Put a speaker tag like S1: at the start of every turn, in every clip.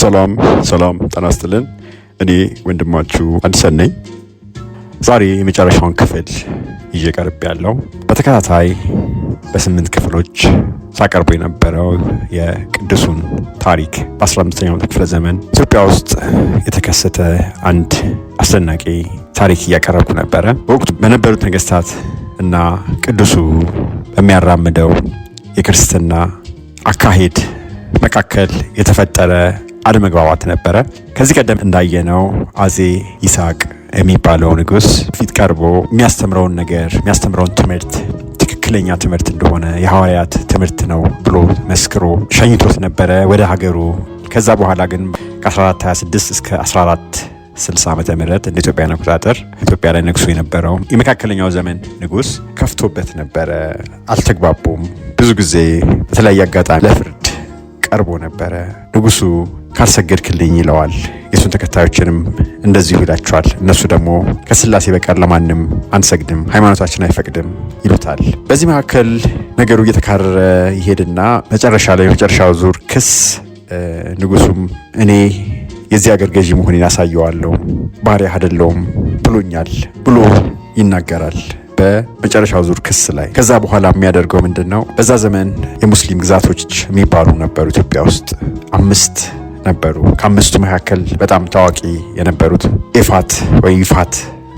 S1: ሰላም ጤና ይስጥልን። እኔ ወንድማችሁ አዲሰን ነኝ። ዛሬ የመጨረሻውን ክፍል ይዤ ቀርብ ያለው በተከታታይ በ8 ክፍሎች ሳቀርቡ የነበረው የቅዱሱን ታሪክ በ15ኛው ክፍለ ዘመን ኢትዮጵያ ውስጥ የተከሰተ አንድ አስደናቂ ታሪክ እያቀረብኩ ነበረ። በወቅቱ በነበሩት ነገስታት እና ቅዱሱ በሚያራምደው የክርስትና አካሄድ መካከል የተፈጠረ አለመግባባት ነበረ። ከዚህ ቀደም እንዳየነው አጼ ይስሐቅ የሚባለው ንጉስ ፊት ቀርቦ የሚያስተምረውን ትምህርት ትክክለኛ ትምህርት እንደሆነ የሐዋርያት ትምህርት ነው ብሎ መስክሮ ሸኝቶት ነበረ ወደ ሀገሩ። ከዛ በኋላ ግን ከ1426 እስከ 1460 ዓመተ ምህረት እንደ ኢትዮጵያ አቆጣጠር ኢትዮጵያ ላይ ነግሶ የነበረው የመካከለኛው ዘመን ንጉስ ከፍቶበት ነበረ። አልተግባቡም። ብዙ ጊዜ በተለያየ አጋጣሚ ለፍርድ ቀርቦ ነበረ። ንጉሱ ካልሰገድክልኝ ይለዋል። የሱን ተከታዮችንም እንደዚሁ ይላቸዋል። እነሱ ደግሞ ከስላሴ በቀር ለማንም አንሰግድም፣ ሃይማኖታችን አይፈቅድም ይሉታል። በዚህ መካከል ነገሩ እየተካረረ ይሄድና የመጨረሻው ዙር ክስ ንጉሱም እኔ የዚህ ሀገር ገዢ መሆኔን ያሳየዋለሁ፣ ባሪያ አይደለሁም ብሎኛል ብሎ ይናገራል በመጨረሻው ዙር ክስ ላይ። ከዛ በኋላ የሚያደርገው ምንድነው? በዛ ዘመን የሙስሊም ግዛቶች የሚባሉ ነበሩ። ኢትዮጵያ ውስጥ 5 ነበሩ። ከ5ቱ መካከል በጣም ታዋቂ የነበሩት ኤፋት ወይ ይፋት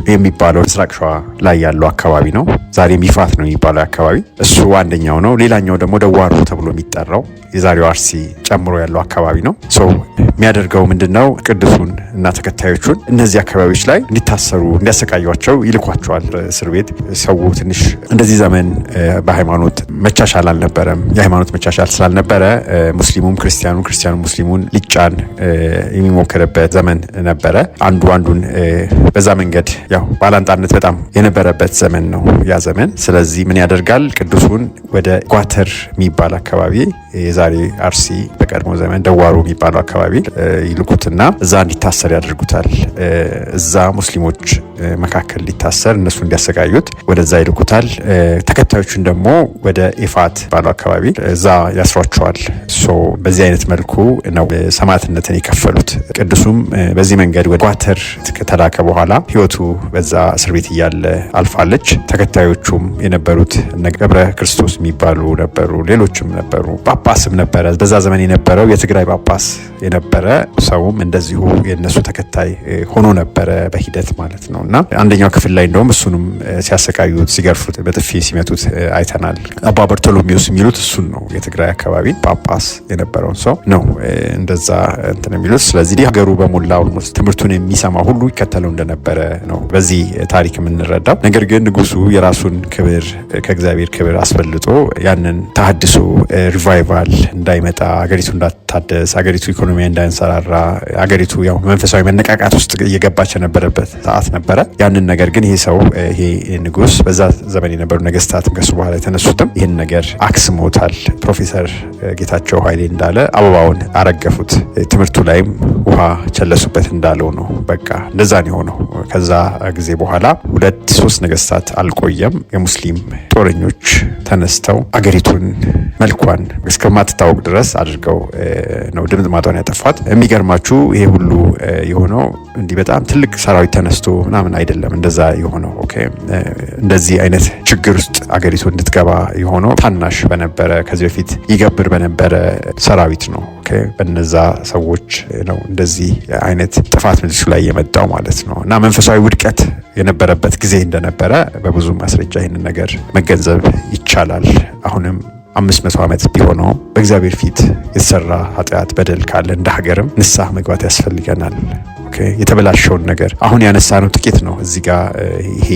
S1: የሚባለው ምስራቅ ሸዋ ላይ ያለው አካባቢ ነው። ዛሬም ይፋት ነው የሚባለው አካባቢ፣ እሱ አንደኛው ነው። ሌላኛው ደግሞ ደዋሮ ተብሎ የሚጠራው የዛሬው አርሲ ጨምሮ ያለው አካባቢ ነው። የሚያደርገው ምንድነው? ቅዱሱን እና ተከታዮቹን እነዚህ አካባቢዎች ላይ እንዲታሰሩ እንዲያሰቃዩቸው ይልኳቸዋል እስር ቤት። ሰው ትንሽ እንደዚህ ዘመን በሃይማኖት መቻቻል አልነበረም። የሃይማኖት መቻቻል ስላልነበረ ሙስሊሙም ክርስቲያኑ ሙስሊሙን ሊጫን የሚሞክርበት ዘመን ነበረ። አንዱ አንዱን በዛ መንገድ ያው ባላንጣነት በጣም የነበረበት ዘመን ነው ያ ዘመን። ስለዚህ ምን ያደርጋል? ቅዱሱን ወደ ጓተር የሚባል አካባቢ የዛሬ አርሲ በቀድሞ ዘመን ደዋሮ የሚባለው አካባቢ ይልኩትና እዛ እንዲታሰር ያደርጉታል። እዛ ሙስሊሞች መካከል ሊታሰር እነሱ እንዲያሰቃዩት ወደዛ ይልኩታል። ተከታዮቹን ደግሞ ወደ ኤፋት ባለው አካባቢ እዛ ያስሯቸዋል። በዚህ አይነት መልኩ ነው ሰማዕትነትን የከፈሉት። ቅዱሱም በዚህ መንገድ ወደ ጓተር ከተላከ በኋላ ህይወቱ በዛ እስር ቤት እያለ አልፋለች። ተከታዮቹም የነበሩት እነ ገብረ ክርስቶስ የሚባሉ ነበሩ፣ ሌሎችም ነበሩ። ጳጳስም ነበረ በዛ ዘመን የነበረው የትግራይ ጳጳስ የነበረ ሰውም እንደዚሁ የነሱ ተከታይ ሆኖ ነበረ በሂደት ማለት ነው። እና አንደኛው ክፍል ላይ እንደውም እሱንም ሲያሰቃዩት፣ ሲገርፉት፣ በጥፊ ሲመቱት አይተናል። አባ በርቶሎሜዎስ የሚሉት እሱን ነው። የትግራይ አካባቢ ጳጳስ የነበረውን ሰው ነው እንደዛ እንትን የሚሉት። ስለዚህ ሀገሩ በሞላው ትምህርቱን የሚሰማ ሁሉ ይከተለው እንደነበረ ነው በዚህ ታሪክ የምንረዳው። ነገር ግን ንጉሱ የራሱን ክብር ከእግዚአብሔር ክብር አስበልጦ ያንን ተሐድሶ ሪቫይቫል እንዳይመጣ፣ አገሪቱ እንዳትታደስ፣ አገሪቱ ኢኮኖሚ እንዳይንሰራራ፣ አገሪቱ ያው መንፈሳዊ መነቃቃት ውስጥ እየገባች የነበረበት ሰዓት ነበረ። ያንን ነገር ግን ይሄ ንጉስ በዛ ዘመን የነበሩ ነገስታትም ከሱ በኋላ የተነሱትም ይህን ነገር አክስሞታል። ፕሮፌሰር ጌታቸው ኃይሌ እንዳለ አበባውን አረገፉት፣ ትምህርቱ ላይም ውሃ ቸለሱበት እንዳለው ነው። በቃ እንደዛ ነው የሆነው። ከዛ ጊዜ በኋላ 2-3 ነገስታት አልቆየም። የሙስሊም ጦረኞች ተነስተው አገሪቱን መልኳን እስከማትታወቅ ድረስ አድርገው ነው ድምጥማጧን ያጠፋት። የሚገርማችሁ ይሄ ሁሉ የሆነው እንዲህ በጣም ትልቅ ሰራዊት ተነስቶ ምናምን አይደለም እንደዛ የሆነው። እንደዚህ አይነት ችግር ውስጥ አገሪቱ እንድትገባ የሆነው ታናሽ በነበረ ከዚህ በፊት ይገብር በነበረ ሰራዊት ነው። በነዛ ሰዎች ነው እንደዚህ አይነት ጥፋት ምድሱ ላይ የመጣው ማለት ነው። እና መንፈሳዊ ውድቀት የነበረበት ጊዜ እንደነበረ በብዙ ማስረጃ ይህንን ነገር መገንዘብ ይቻላል። አሁንም 500 ዓመት ቢሆነው በእግዚአብሔር ፊት የተሰራ ኃጢአት በደል ካለ እንደ ሀገርም ንስሐ መግባት ያስፈልገናል። የተበላሸውን ነገር አሁን ያነሳነው ጥቂት ነው። እዚህ ጋር ይሄ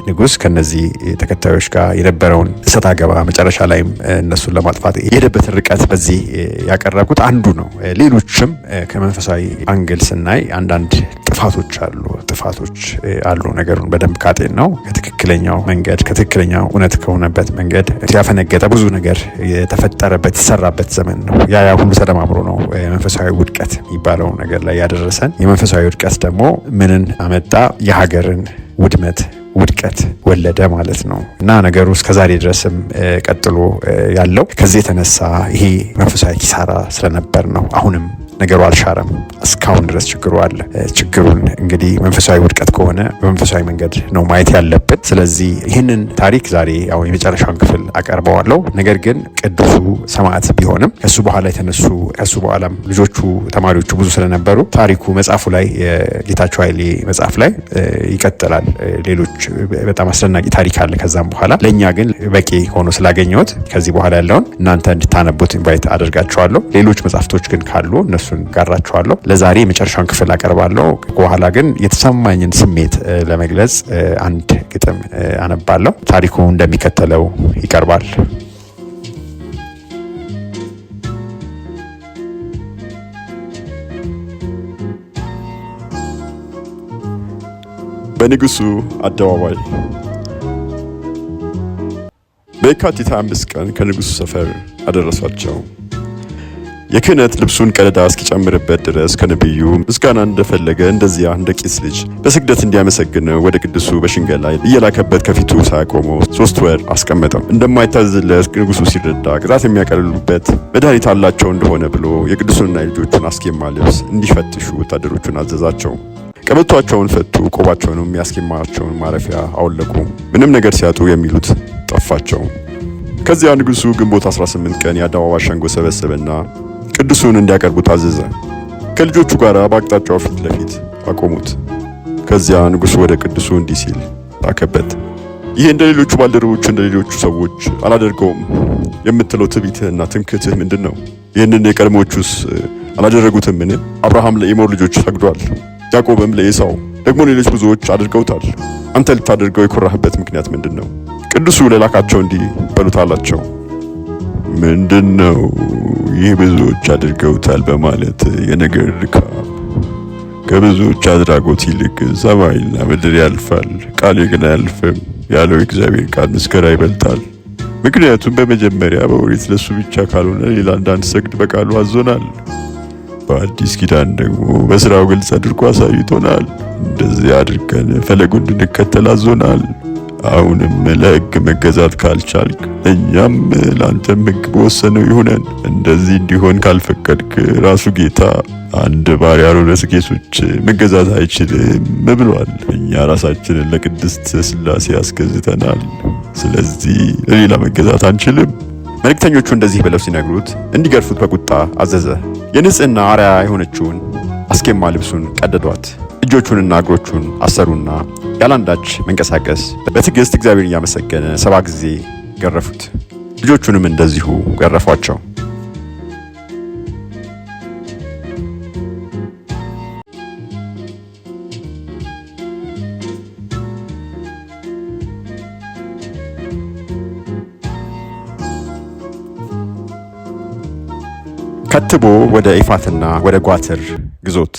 S1: ንጉስ ከነዚህ ተከታዮች ጋር የነበረውን እሰጥ አገባ መጨረሻ ላይም እነሱን ለማጥፋት የሄደበትን ርቀት በዚህ ያቀረብኩት አንዱ ነው። ሌሎችም ከመንፈሳዊ አንግል ስናይ አንዳንድ ጥፋቶች አሉ። ነገሩን በደንብ ካጤን ነው ከትክክለኛው መንገድ ከትክክለኛው እውነት ከሆነበት መንገድ ያፈነገጠ ብዙ ነገር የተፈጠረበት የተሰራበት ዘመን ነው። ያ ሁሉ ተደማምሮ ነው መንፈሳዊ ውድቀት የሚባለው ነገር ላይ ያደረሰን። የመንፈሳዊ ውድቀት ደግሞ ምንን አመጣ? የሀገርን ውድቀት ወለደ ማለት ነው። እና ነገሩ እስከዛሬ ድረስም ቀጥሎ ያለው ከዚህ የተነሳ ይሄ መንፈሳዊ ኪሳራ ስለነበር ነው። አሁንም ነገሩ አልሻረም። እስካሁን ድረስ ችግሩ አለ። ችግሩን እንግዲህ መንፈሳዊ ውድቀት ከሆነ በመንፈሳዊ መንገድ ነው ማየት ያለብን። ስለዚህ ይህንን ታሪክ ዛሬ ያው የመጨረሻውን ክፍል አቀርበዋለሁ። ነገር ግን ቅዱሱ ሰማዕት ቢሆንም ከሱ በኋላ የተነሱ ከሱ በኋላም ልጆቹ ተማሪዎቹ ብዙ ስለነበሩ ታሪኩ መጽሐፉ ላይ የጌታቸው ኃይሌ መጽሐፍ ላይ ይቀጥላል። ሌሎች በጣም አስደናቂ ታሪክ አለ ከዛም በኋላ። ለእኛ ግን በቂ ሆኖ ስላገኘሁት ከዚህ በኋላ ያለውን እናንተ እንድታነቡት ኢንቫይት አደርጋችኋለሁ። ሌሎች መጽሐፍቶች ግን ካሉ እነሱን ጋራችኋለሁ። ለዛሬ የመጨረሻውን ክፍል አቀርባለሁ። በኋላ ግን የተሰማኝን ስሜት ለመግለጽ አንድ ግጥም አነባለሁ። ታሪኩ እንደሚከተለው ይቀርባል። በንጉሱ አደባባይ በየካቲት 5 ቀን ከንጉሱ ሰፈር አደረሷቸው። የክህነት ልብሱን ቀለዳ እስኪጨምርበት ድረስ ከነቢዩ ምስጋና እንደፈለገ እንደዚያ እንደ ቂስ ልጅ በስግደት እንዲያመሰግነው ወደ ቅዱሱ በሽንገላ እየላከበት ከፊቱ ሳያቆመው 3 ወር አስቀመጠው። እንደማይታዘዝለት ንጉሱ ሲረዳ ቅጣት የሚያቀልሉበት መድኃኒት አላቸው እንደሆነ ብሎ የቅዱሱንና የልጆቹን አስኬማ ልብስ እንዲፈትሹ ወታደሮቹን አዘዛቸው። ቀበቷቸውን ፈቱ፣ ቆባቸውንም የሚያስኬማቸውን ማረፊያ አወለቁ። ምንም ነገር ሲያጡ የሚሉት ጠፋቸው። ከዚያ ንጉሱ ግንቦት 18 ቀን የአደባባይ ሸንጎ ሰበሰበና ቅዱሱን እንዲያቀርቡ ታዘዘ። ከልጆቹ ጋር በአቅጣጫው ፊት ለፊት አቆሙት። ከዚያ ንጉሱ ወደ ቅዱሱ እንዲህ ሲል ላከበት። ይሄ እንደ ሌሎቹ ባልደረቦች እንደ ሌሎቹ ሰዎች አላደርገውም የምትለው ትዕቢትህና ትምክህትህ ምንድን ነው? ይህንን የቀድሞቹስ አላደረጉትምን? አብርሃም ለኤሞር ልጆች ሰግዷል፣ ያዕቆብም ለኤሳው ደግሞ ሌሎች ብዙዎች አድርገውታል። አንተ ልታደርገው የኮራህበት ምክንያት ምንድን ነው? ቅዱሱ ለላካቸው እንዲህ በሉት አላቸው። ምንድን ነው ይህ ብዙዎች አድርገውታል በማለት የነገር ድካም? ከብዙዎች አድራጎት ይልቅ ሰማይና ምድር ያልፋል፣ ቃሌ ግን አያልፍም ያለው የእግዚአብሔር ቃል ምስክር ይበልጣል። ምክንያቱም በመጀመሪያ በኦሪት ለሱ ብቻ ካልሆነ ሌላ እንዳንሰግድ በቃሉ አዞናል። በአዲስ ኪዳን ደግሞ በስራው ግልጽ አድርጎ አሳይቶናል። እንደዚህ አድርገን ፈለጉን እንድንከተል አዞናል። አሁንም ለሕግ መገዛት ካልቻልክ እኛም ለአንተም ሕግ በወሰነው ይሁነን። እንደዚህ እንዲሆን ካልፈቀድክ ራሱ ጌታ አንድ ባሪያ ለሁለት ጌቶች መገዛት አይችልም ብሏል። እኛ ራሳችንን ለቅድስት ሥላሴ አስገዝተናል። ስለዚህ ለሌላ መገዛት አንችልም። መልእክተኞቹ እንደዚህ ብለው ሲነግሩት እንዲገርፉት በቁጣ አዘዘ። የንጽሕና አርአያ የሆነችውን አስኬማ ልብሱን ቀደዷት። እጆቹንና እግሮቹን አሰሩና ያላንዳች መንቀሳቀስ በትዕግስት እግዚአብሔርን እያመሰገነ 7 ጊዜ ገረፉት። ልጆቹንም እንደዚሁ ገረፏቸው። ከትቦ ወደ ኤፋትና ወደ ጓትር ግዞት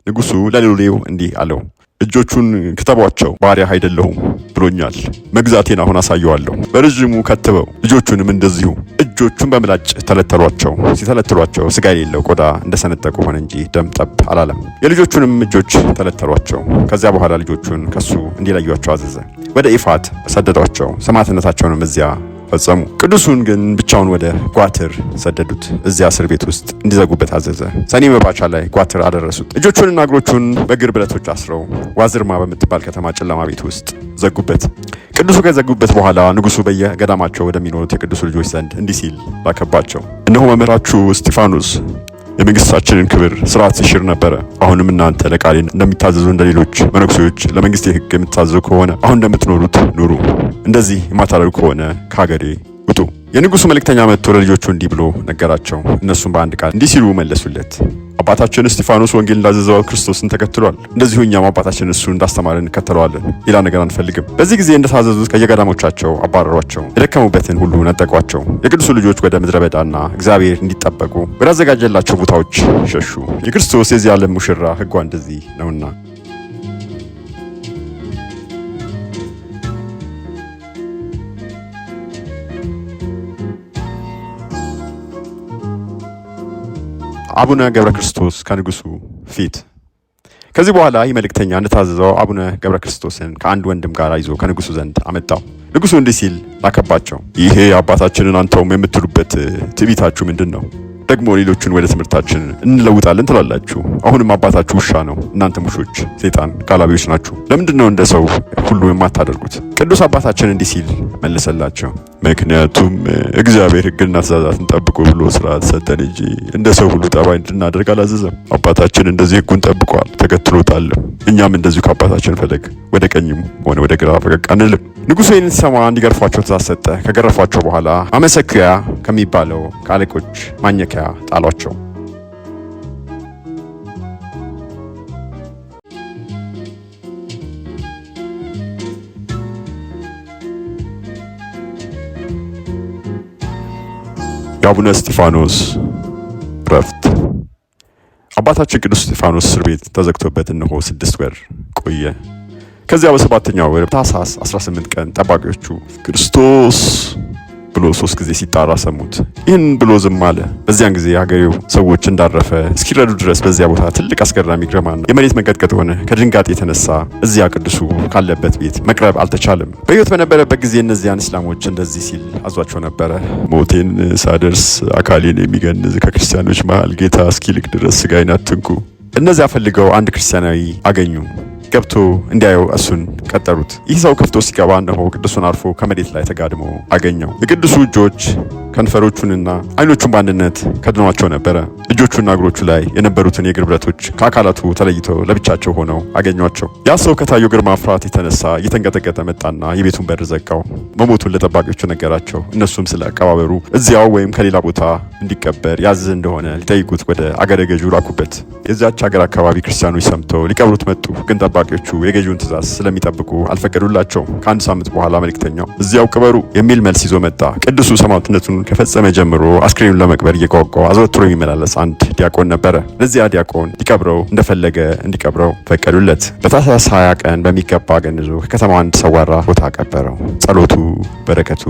S1: ንጉሱ ለሎሌው እንዲህ አለው፣ እጆቹን ክተቧቸው፣ ባሪያ አይደለሁም ብሎኛል። መግዛቴን አሁን አሳየዋለሁ። በረጅሙ ከትበው። ልጆቹንም እንደዚሁ እጆቹን በምላጭ ተለተሏቸው። ሲተለትሏቸው ስጋ የሌለው ቆዳ እንደሰነጠቁ ሆነ እንጂ ደም ጠብ አላለም። የልጆቹንም እጆች ተለተሏቸው። ከዚያ በኋላ ልጆቹን ከሱ እንዲለዩቸው አዘዘ። ወደ ኤፋት ሰደዷቸው። ሰማዕትነታቸውንም እዚያ ፈጸሙ። ቅዱሱን ግን ብቻውን ወደ ጓትር ሰደዱት። እዚያ እስር ቤት ውስጥ እንዲዘጉበት አዘዘ። ሰኔ መባቻ ላይ ጓትር አደረሱት። እጆቹንና እግሮቹን በእግር ብረቶች አስረው ዋዝርማ በምትባል ከተማ ጨለማ ቤት ውስጥ ዘጉበት። ቅዱሱ ከዘጉበት በኋላ ንጉሱ በየገዳማቸው ወደሚኖሩት የቅዱሱ ልጆች ዘንድ እንዲህ ሲል ላከባቸው። እነሆ መምህራችሁ እስጢፋኖስ የመንግስታችንን ክብር ስርዓት ሲሽር ነበረ። አሁንም እናንተ ለቃሌ እንደሚታዘዙ እንደ ሌሎች መነኩሴዎች ለመንግስቴ ሕግ የምታዘዙ ከሆነ አሁን እንደምትኖሩት ኑሩ። እንደዚህ የማታደርጉ ከሆነ ከሀገሬ ውጡ። የንጉሱ መልእክተኛ መጥቶ ለልጆቹ እንዲህ ብሎ ነገራቸው። እነሱም በአንድ ቃል እንዲህ ሲሉ መለሱለት። አባታችን እስጢፋኖስ ወንጌል እንዳዘዘው ክርስቶስን ተከትሏል። እንደዚሁ እኛም አባታችን እሱ እንዳስተማረን እንከተለዋለን። ሌላ ነገር አንፈልግም። በዚህ ጊዜ እንደታዘዙት ከየገዳሞቻቸው አባረሯቸው። የደከሙበትን ሁሉ ነጠቋቸው። የቅዱሱ ልጆች ወደ ምድረ በዳና እግዚአብሔር እንዲጠበቁ ወዳዘጋጀላቸው ቦታዎች ሸሹ። የክርስቶስ የዚህ ዓለም ሙሽራ ሕጓ እንደዚህ ነውና። አቡነ ገብረ ክርስቶስ ከንጉሱ ፊት። ከዚህ በኋላ ይህ መልእክተኛ እንደታዘዘው አቡነ ገብረ ክርስቶስን ከአንድ ወንድም ጋር ይዞ ከንጉሱ ዘንድ አመጣው። ንጉሱ እንዲህ ሲል ላከባቸው። ይሄ አባታችንን አንተውም የምትሉበት ትዕቢታችሁ ምንድን ነው? ደግሞ ሌሎችን ወደ ትምህርታችን እንለውጣለን ትላላችሁ። አሁንም አባታችሁ ውሻ ነው፣ እናንተም ውሾች ሰይጣን ጋላቢዎች ናችሁ። ለምንድነው እንደ ሰው ሁሉ የማታደርጉት? ቅዱስ አባታችን እንዲህ ሲል መለሰላቸው፣ ምክንያቱም እግዚአብሔር ሕግና ትእዛዛትን ጠብቁ ብሎ ስርዓት ሰጠን እንጂ እንደ ሰው ሁሉ ጠባይ እንድናደርግ አላዘዘም። አባታችን እንደዚህ ሕጉን ጠብቋል፣ ተከትሎታል። እኛም እንደዚሁ ከአባታችን ፈለግ ወደ ቀኝም ሆነ ወደ ግራ ፈቀቅ አንልም። ንጉሡ ይህን ሲሰማ እንዲገርፏቸው ትእዛዝ ሰጠ። ከገረፏቸው በኋላ አመሰኩያ ከሚባለው ከአለቆች ማኘኪያ ጣሏቸው። የአቡነ እስጢፋኖስ ረፍት። አባታችን ቅዱስ እስጢፋኖስ እስር ቤት ተዘግቶበት እነሆ 6 ወር ቆየ። ከዚያ በ7ኛው ወር ታኅሳስ 18 ቀን ጠባቂዎቹ ክርስቶስ ብሎ 3 ጊዜ ሲጣራ ሰሙት። ይህን ብሎ ዝም አለ። በዚያን ጊዜ የሀገሬው ሰዎች እንዳረፈ እስኪረዱ ድረስ በዚያ ቦታ ትልቅ አስገራሚ ግርማና የመሬት መንቀጥቀጥ ሆነ። ከድንጋጤ የተነሳ እዚያ ቅዱሱ ካለበት ቤት መቅረብ አልተቻለም። በሕይወት በነበረበት ጊዜ እነዚያን እስላሞች እንደዚህ ሲል አዟቸው ነበረ። ሞቴን ሳደርስ አካሌን የሚገንዝ ከክርስቲያኖች መሃል ጌታ እስኪልክ ድረስ ሥጋዬን አትንኩ። እነዚያ ፈልገው አንድ ክርስቲያናዊ አገኙ። ገብቶ እንዲያየው እሱን ቀጠሩት። ይህ ሰው ከፍቶ ሲገባ እነሆ ቅዱሱን አርፎ ከመሬት ላይ ተጋድሞ አገኘው። የቅዱሱ እጆች ከንፈሮቹንና አይኖቹን በአንድነት ከድነዋቸው ነበረ። እጆቹና እግሮቹ ላይ የነበሩትን የእግር ብረቶች ከአካላቱ ተለይተው ለብቻቸው ሆነው አገኟቸው። ያ ሰው ከታየው ግርማ ፍርሃት የተነሳ እየተንቀጠቀጠ መጣና የቤቱን በር ዘጋው። መሞቱን ለጠባቂዎቹ ነገራቸው። እነሱም ስለ አቀባበሩ እዚያው ወይም ከሌላ ቦታ እንዲቀበር ያዝዝ እንደሆነ ሊጠይቁት ወደ አገረ ገዡ ላኩበት። የዚያች ሀገር አካባቢ ክርስቲያኖች ሰምተው ሊቀብሩት መጡ። ግን ጠባቂዎቹ የገዢውን ትእዛዝ ስለሚጠብቁ አልፈቀዱላቸውም። ከ1 ሳምንት በኋላ መልእክተኛው እዚያው ቅበሩ የሚል መልስ ይዞ መጣ። ቅዱሱ ሰማዕትነቱን ከፈጸመ ጀምሮ አስክሬኑን ለመቅበር እየጓጓ አዘወትሮ የሚመላለስ አንድ ዲያቆን ነበረ። ለዚያ ዲያቆን ሊቀብረው እንደፈለገ እንዲቀብረው ፈቀዱለት። በታኅሳስ 20 ቀን በሚገባ ገንዞ ከከተማው አንድ ሰዋራ ቦታ ቀበረው። ጸሎቱ፣ በረከቱ፣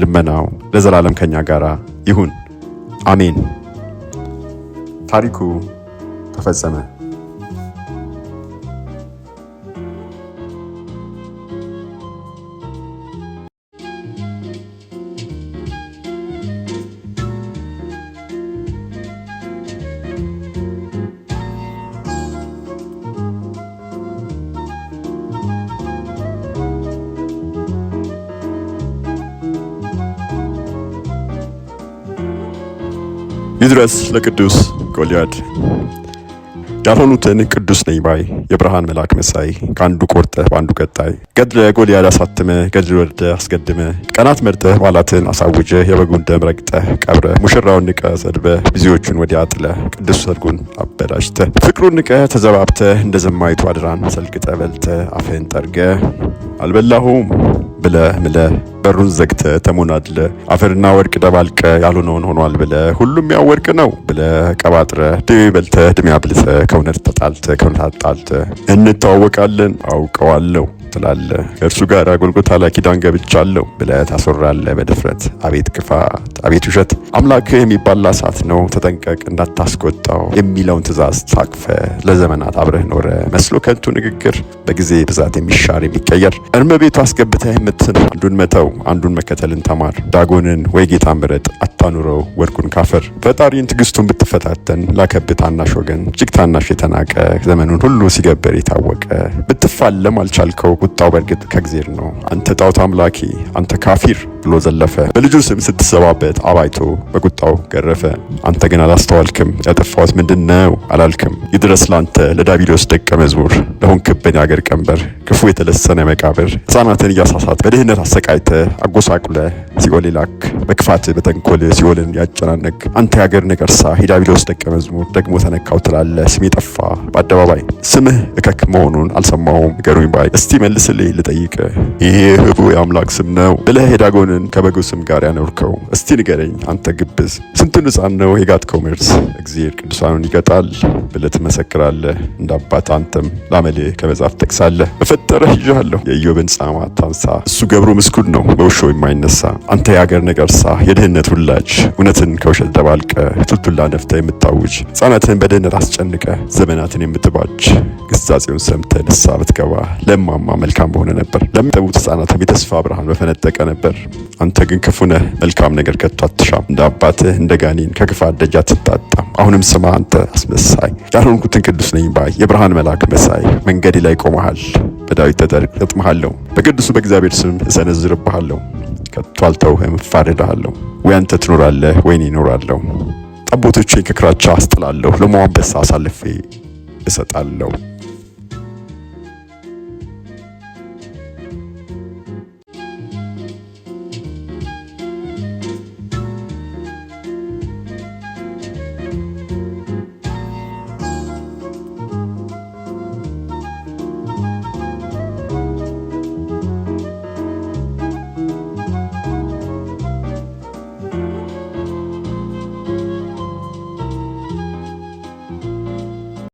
S1: ልመናው ለዘላለም ከኛ ጋራ ይሁን አሜን። ታሪኩ ተፈጸመ። ይድረስ ለቅዱስ ጎልያድ። ያልሆኑትን ቅዱስ ነኝ ባይ የብርሃን መልአክ መሳይ ከአንዱ ቆርጠህ በአንዱ ቀጣይ ገድለ ጎልያድ አሳትመህ ገድል ወርደህ አስቀድመህ ቀናት መርጠህ በዓላትን አሳውጀህ የበጉን ደም ረግጠህ ቀብረህ ሙሽራውን ንቀህ ሰድበህ ቢዜዎቹን ወዲያ ጥለህ ቅዱስ ሰርጉን አበላሽተህ ፍቅሩን ንቀህ ተዘባብተህ እንደ ዘማይቱ አድራን ሰልቅጠህ በልተህ አፍህን ጠርገህ አልበላሁም ብለህ ምለህ በሩን ዘግተህ ተሞናድለህ አፈርና ወርቅ ደባልቀህ ያልሆነውን ሆኗል ብለህ ሁሉም ያው ወርቅ ነው ብለህ ቀባጥረህ ድሜ በልተህ ድሜ አብልተህ ከእውነት ተጣልተህ ከእውነት አጣልተህ እንተዋወቃለን አውቀዋለሁ ትላለህ። ከእርሱ ጋር ጎልጎታ ላይ ኪዳን ገብቻለሁ ብለህ ታስወራለህ በድፍረት። አቤት ክፋት፣ አቤት ውሸት! አምላክህ የሚባል እሳት ነው ተጠንቀቅ እንዳታስቆጣው የሚለውን ትእዛዝ ታቅፈህ ለዘመናት አብረህ ኖረ መስሎ ከንቱ ንግግር በጊዜ ብዛት የሚሻር የሚቀየር እርም ቤቱ አስገብተህ የምትኖር አንዱን መተው አንዱን መከተልን ተማር። ዳጎንን ወይ ጌታ ምረጥ አታኑረው ወርቁን ካፈር። ፈጣሪን ትዕግስቱን ብትፈታተን ላከብህ ታናሽ ወገን እጅግ ታናሽ የተናቀ ዘመኑን ሁሉ ሲገብር የታወቀ ብትፋለም አልቻልከው ቁጣው በእርግጥ ከእግዚአብሔር ነው። አንተ ጣዖት አምላኪ አንተ ካፊር ብሎ ዘለፈ። በልጁ ስም ስትሰባበት አባይቶ በቁጣው ገረፈ። አንተ ግን አላስተዋልክም። ያጠፋሁት ምንድነው አላልክም። ይድረስ ላንተ ለዳቢሎስ ደቀ መዝሙር ለሆንክብን የአገር ቀንበር ክፉ የተለሰነ መቃብር ሕፃናትን እያሳሳት በድህነት አሰቃይተ አጎሳቁለ ሲኦል ላክ በክፋት በተንኮል ሲኦልን ያጨናነቅ አንተ የአገር ነቀርሳ የዳቢሎስ ደቀ መዝሙር ደግሞ ተነካው ትላለ። ስሜ ጠፋ በአደባባይ ስምህ እከክ መሆኑን አልሰማሁም ንገሩኝ ባይ። እስቲ መልስልኝ ልጠይቅ ይሄ ህቡ የአምላክ ስም ነው ብለህ ሄዳጎንን ከበጉ ስም ጋር ያኖርከው እስቲ ንገረኝ አንተ ግብዝ። ስንቱን ሕፃን ነው የጋጥከው መርዝ እግዚአብሔር ቅዱሳኑን ይቀጣል ብለህ ትመሰክራለህ። እንደ አባት አንተም ላመልህ ከመጽሐፍ ጠቅሳለህ። በፈጠረህ ይዤሃለሁ የኢዮብን ጻማ አታንሳ እሱ ገብሩ ምስጉን ነው በውሾ የማይነሳ። አንተ የአገር ነቀርሳ የድህነት ውላጅ እውነትን ከውሸት ደባልቀ ቱልቱላ ነፍተህ የምታውጅ ሕፃናትን በድህነት አስጨንቀ ዘመናትን የምትባጅ ግሳጼውን ሰምተህ ንስሐ ብትገባ ለማማ መልካም በሆነ ነበር። ለሚጠቡት ሕፃናትም የተስፋ ብርሃን በፈነጠቀ ነበር። አንተ ግን ክፉ ነህ፣ መልካም ነገር ከቶ አትሻም። እንደ አባትህ እንደ ጋኔን ከክፋት ደጅ አትታጣም። አሁንም ስማ አንተ አስመሳይ፣ ያልሆንኩትን ቅዱስ ነኝ ባይ የብርሃን መልአክ መሳይ፣ መንገዴ ላይ ቆመሃል። በዳዊት ተጠር እጥምሃለሁ፣ በቅዱሱ በእግዚአብሔር ስም እሰነዝርብሃለሁ። ከቶ አልተውህም፣ እፋረድሃለሁ። ወይ አንተ ትኖራለህ ወይ እኔ እኖራለሁ። ጠቦቶቼን ከክራቻ አስጥላለሁ፣ ለሞዓብ አንበሳ አሳልፌ እሰጣለሁ።